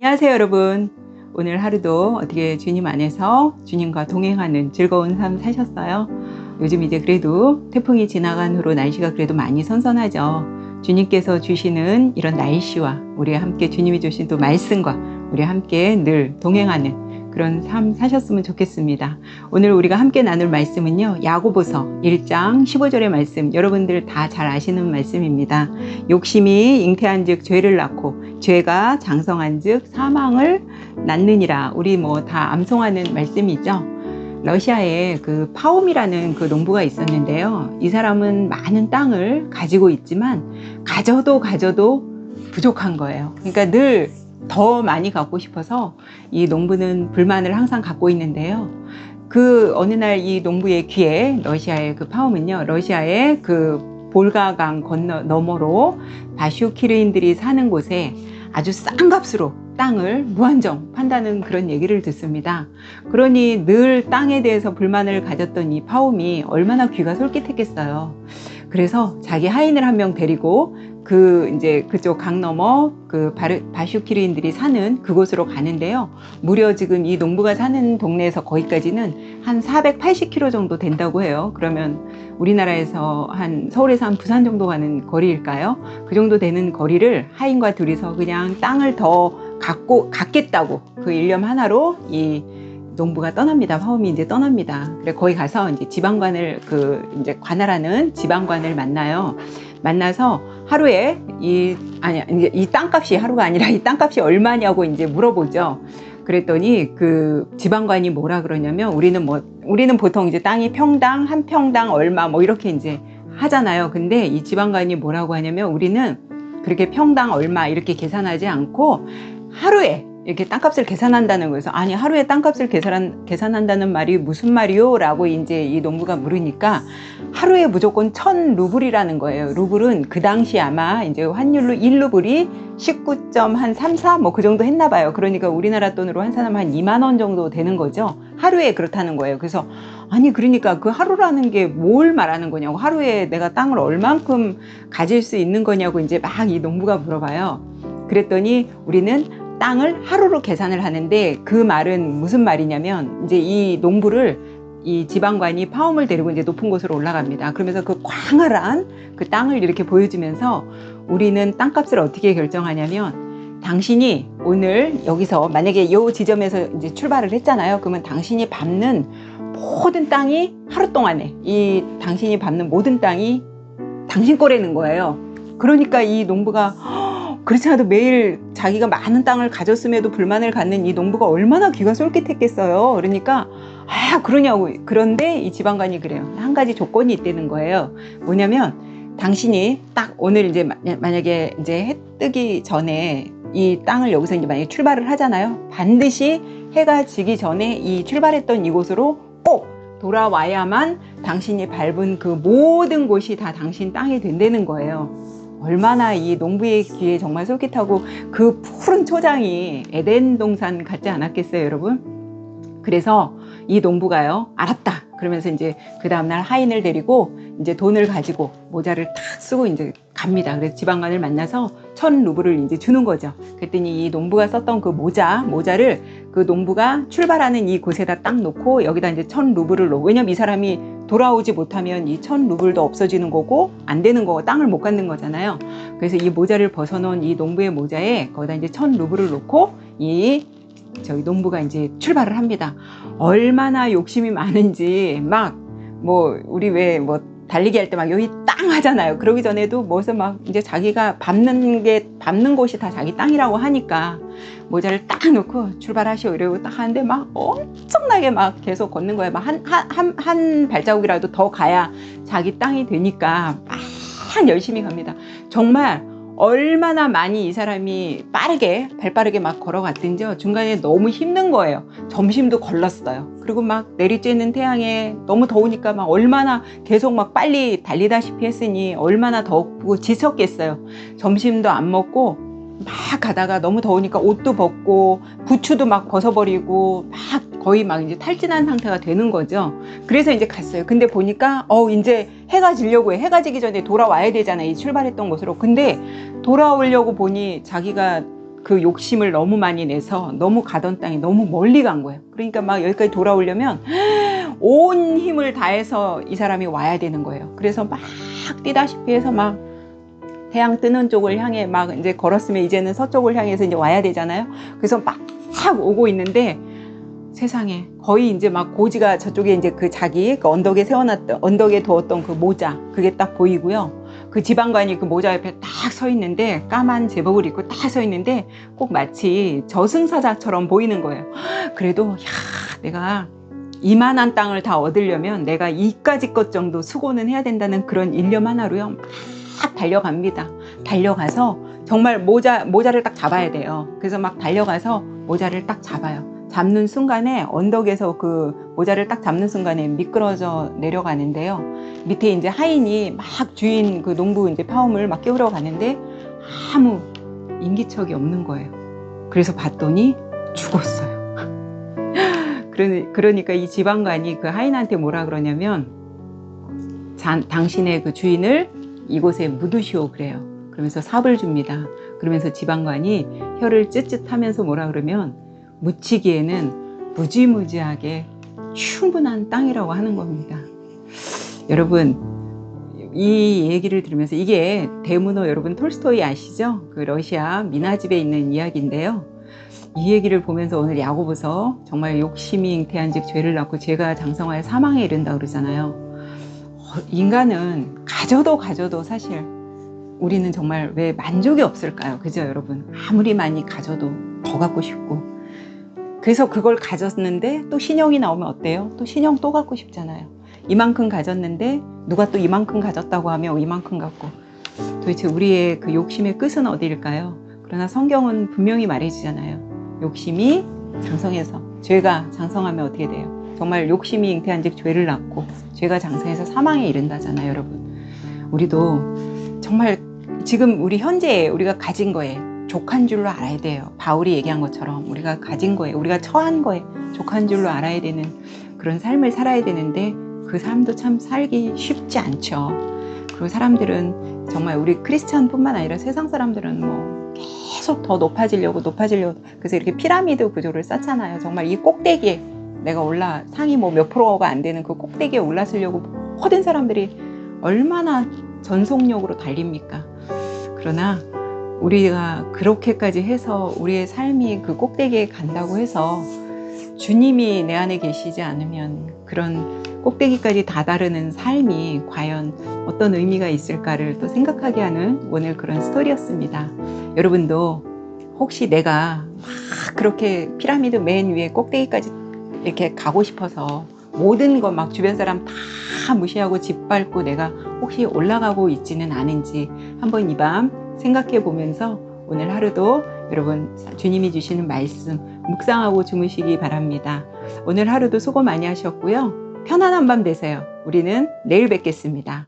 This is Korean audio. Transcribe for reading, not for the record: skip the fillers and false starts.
안녕하세요 여러분. 오늘 하루도 어떻게 주님 안에서 주님과 동행하는 즐거운 삶 사셨어요? 요즘 이제 그래도 태풍이 지나간 후로 날씨가 그래도 많이 선선하죠. 주님께서 주시는 이런 날씨와 우리가 함께 주님이 주신 또 말씀과 우리 함께 늘 동행하는 그런 삶 사셨으면 좋겠습니다. 오늘 우리가 함께 나눌 말씀은요, 야고보서 1장 15절의 말씀, 여러분들 다 잘 아시는 말씀입니다. 욕심이 잉태한 즉 죄를 낳고 죄가 장성한 즉 사망을 낳느니라. 우리 뭐 다 암송하는 말씀이죠. 러시아에 그 파옴이라는 그 농부가 있었는데요, 이 사람은 많은 땅을 가지고 있지만 가져도 부족한 거예요. 그러니까 늘 더 많이 갖고 싶어서 이 농부는 불만을 항상 갖고 있는데요, 그 어느 날 이 농부의 귀에, 러시아의 그 파옴은요, 러시아의 그 볼가강 너머로 바슈키르인들이 사는 곳에 아주 싼 값으로 땅을 무한정 판다는 그런 얘기를 듣습니다. 그러니 늘 땅에 대해서 불만을 가졌던 이 파옴이 얼마나 귀가 솔깃했겠어요. 그래서 자기 하인을 한 명 데리고 이제 그쪽 강 너머 그 바슈키르인들이 사는 그곳으로 가는데요, 무려 지금 이 농부가 사는 동네에서 거기까지는 한 480km 정도 된다고 해요. 그러면 우리나라에서 서울에서 한 부산 정도 가는 거리일까요? 그 정도 되는 거리를 하인과 둘이서 그냥 땅을 더 갖겠다고 그 일념 하나로 이 농부가 떠납니다. 파옴이 이제 떠납니다. 그래 거기 가서 이제 지방관을 이제 관할하는 지방관을 만나서 하루에 이 땅값이 하루가 아니라 이 땅값이 얼마냐고 이제 물어보죠. 그랬더니 그 지방관이 뭐라 그러냐면, 우리는 보통 이제 땅이 한 평당 얼마 뭐 이렇게 이제 하잖아요. 근데 이 지방관이 뭐라고 하냐면, 우리는 그렇게 평당 얼마 이렇게 계산하지 않고 하루에 이렇게 땅값을 계산한다는 거예요. 아니, 하루에 땅값을 계산한다는 말이 무슨 말이요? 라고 이제 이 농부가 물으니까 하루에 무조건 1000루블이라는 거예요. 루블은 그 당시 아마 이제 환율로 1루블이 19.34 뭐 그 정도 했나 봐요. 그러니까 우리나라 돈으로 한 사람 한 2만 원 정도 되는 거죠. 하루에 그렇다는 거예요. 그래서 아니, 그러니까 그 하루라는 게 뭘 말하는 거냐고, 하루에 내가 땅을 얼만큼 가질 수 있는 거냐고 이제 막 이 농부가 물어봐요. 그랬더니 우리는 땅을 하루로 계산을 하는데, 그 말은 무슨 말이냐면, 이제 이 농부를 이 지방관이 파옴을 데리고 이제 높은 곳으로 올라갑니다. 그러면서 그 광활한 그 땅을 이렇게 보여주면서, 우리는 땅값을 어떻게 결정하냐면, 당신이 오늘 여기서 만약에 이 지점에서 이제 출발을 했잖아요. 그러면 당신이 밟는 모든 땅이 하루 동안에 당신이 밟는 모든 땅이 당신 거라는 거예요. 그러니까 이 농부가 그렇지 않아도 매일 자기가 많은 땅을 가졌음에도 불만을 갖는 이 농부가 얼마나 귀가 솔깃했겠어요. 그러니까 그러냐고. 그런데 이 지방관이 그래요. 한 가지 조건이 있다는 거예요. 뭐냐면, 당신이 딱 오늘 이제 만약에 이제 해 뜨기 전에 이 땅을 여기서 이제 만약에 출발을 하잖아요. 반드시 해가 지기 전에 이 출발했던 이곳으로 꼭 돌아와야만 당신이 밟은 그 모든 곳이 다 당신 땅이 된다는 거예요. 얼마나 이 농부의 귀에 정말 솔깃하고 그 푸른 초장이 에덴 동산 같지 않았겠어요, 여러분? 그래서 이 농부가요, 알았다 그러면서 이제 그 다음날 하인을 데리고 이제 돈을 가지고 모자를 탁 쓰고 이제 갑니다. 그래서 지방관을 만나서 1000루블을 이제 주는 거죠. 그랬더니 이 농부가 썼던 그 모자를 그 농부가 출발하는 이 곳에다 딱 놓고 여기다 이제 1000루블을 놓고, 왜냐면 이 사람이 돌아오지 못하면 이 1000루블도 없어지는 거고 안 되는 거고 땅을 못 갖는 거잖아요. 그래서 이 모자를 벗어놓은 이 농부의 모자에 거기다 이제 1000루블을 놓고 저희 농부가 이제 출발을 합니다. 얼마나 욕심이 많은지, 우리 왜 달리기 할 때 여기 땅 하잖아요. 그러기 전에도 이제 자기가 밟는 곳이 다 자기 땅이라고 하니까 모자를 딱 놓고 출발하시오 이러고 딱 하는데 엄청나게 계속 걷는 거예요. 한 발자국이라도 더 가야 자기 땅이 되니까 열심히 갑니다. 정말 얼마나 많이 이 사람이 발빠르게 걸어갔든지요, 중간에 너무 힘든 거예요. 점심도 걸렀어요. 그리고 내리쬐는 태양에 너무 더우니까 얼마나 계속 빨리 달리다시피 했으니 얼마나 덥고 지쳤겠어요. 점심도 안 먹고 가다가 너무 더우니까 옷도 벗고 부츠도 벗어버리고 거의 이제 탈진한 상태가 되는 거죠. 그래서 이제 갔어요. 근데 보니까 이제 해가 지려고 해. 해가 지기 전에 돌아와야 되잖아요, 이 출발했던 곳으로. 근데 돌아오려고 보니 자기가 그 욕심을 너무 많이 내서 너무 가던 땅이 너무 멀리 간 거예요. 그러니까 막 여기까지 돌아오려면 온 힘을 다해서 이 사람이 와야 되는 거예요. 그래서 막 뛰다시피 해서 막 태양 뜨는 쪽을 향해 막 이제 걸었으면 이제는 서쪽을 향해서 이제 와야 되잖아요. 그래서 막 오고 있는데 세상에 거의 이제 막 고지가 저쪽에 이제 그 자기 그 언덕에 세워놨던 언덕에 두었던 그 모자 그게 딱 보이고요. 그 지방관이 그 모자 옆에 딱 서 있는데 까만 제복을 입고 딱 서 있는데 꼭 마치 저승사자처럼 보이는 거예요. 그래도 야 내가 이만한 땅을 다 얻으려면 내가 이까지 것 정도 수고는 해야 된다는 그런 일념 하나로요. 막 달려갑니다. 달려가서 정말 모자를 딱 잡아야 돼요. 그래서 막 달려가서 모자를 딱 잡아요. 잡는 순간에 언덕에서 그 모자를 딱 잡는 순간에 미끄러져 내려가는데요. 밑에 이제 하인이 막 주인 그 농부 이제 파움을 막 깨우러 가는데 아무 인기척이 없는 거예요. 그래서 봤더니 죽었어요. 그러니까 이 지방관이 그 하인한테 뭐라 그러냐면 당신의 그 주인을 이곳에 묻으시오 그래요. 그러면서 삽을 줍니다. 그러면서 지방관이 혀를 쯧쯧하면서 뭐라 그러면 묻히기에는 무지무지하게 충분한 땅이라고 하는 겁니다. 여러분 이 얘기를 들으면서 이게 대문호 여러분 톨스토이 아시죠? 그 러시아 미나집에 있는 이야기인데요. 이 얘기를 보면서 오늘 야고보서 정말 욕심이 잉태한즉 죄를 낳고 죄가 장성하여 사망에 이른다 그러잖아요. 인간은 가져도 사실 우리는 정말 왜 만족이 없을까요? 그죠 여러분? 아무리 많이 가져도 더 갖고 싶고 그래서 그걸 가졌는데 또 신형이 나오면 어때요? 또 신형 또 갖고 싶잖아요. 이만큼 가졌는데 누가 또 이만큼 가졌다고 하면 이만큼 갖고 도대체 우리의 그 욕심의 끝은 어디일까요? 그러나 성경은 분명히 말해주잖아요. 욕심이 장성해서 죄가 장성하면 어떻게 돼요? 정말 욕심이 잉태한즉 죄를 낳고 죄가 장성해서 사망에 이른다잖아요 여러분. 우리도 정말 지금 우리 현재에 우리가 가진 거에 족한 줄로 알아야 돼요. 바울이 얘기한 것처럼 우리가 가진 거에 우리가 처한 거에 족한 줄로 알아야 되는 그런 삶을 살아야 되는데 그 삶도 참 살기 쉽지 않죠. 그리고 사람들은 정말 우리 크리스찬뿐만 아니라 세상 사람들은 뭐 계속 더 높아지려고 그래서 이렇게 피라미드 구조를 쌓잖아요. 정말 이 꼭대기에 내가 상이 뭐 몇 프로가 안 되는 그 꼭대기에 올라서려고 모든 사람들이 얼마나 전속력으로 달립니까? 그러나 우리가 그렇게까지 해서 우리의 삶이 그 꼭대기에 간다고 해서 주님이 내 안에 계시지 않으면 그런 꼭대기까지 다다르는 삶이 과연 어떤 의미가 있을까를 또 생각하게 하는 오늘 그런 스토리였습니다. 여러분도 혹시 내가 막 그렇게 피라미드 맨 위에 꼭대기까지 이렇게 가고 싶어서 모든 것 막 주변 사람 다 무시하고 짓밟고 내가 혹시 올라가고 있지는 않은지 한번 이 밤 생각해 보면서 오늘 하루도 여러분 주님이 주시는 말씀 묵상하고 주무시기 바랍니다. 오늘 하루도 수고 많이 하셨고요. 편안한 밤 되세요. 우리는 내일 뵙겠습니다.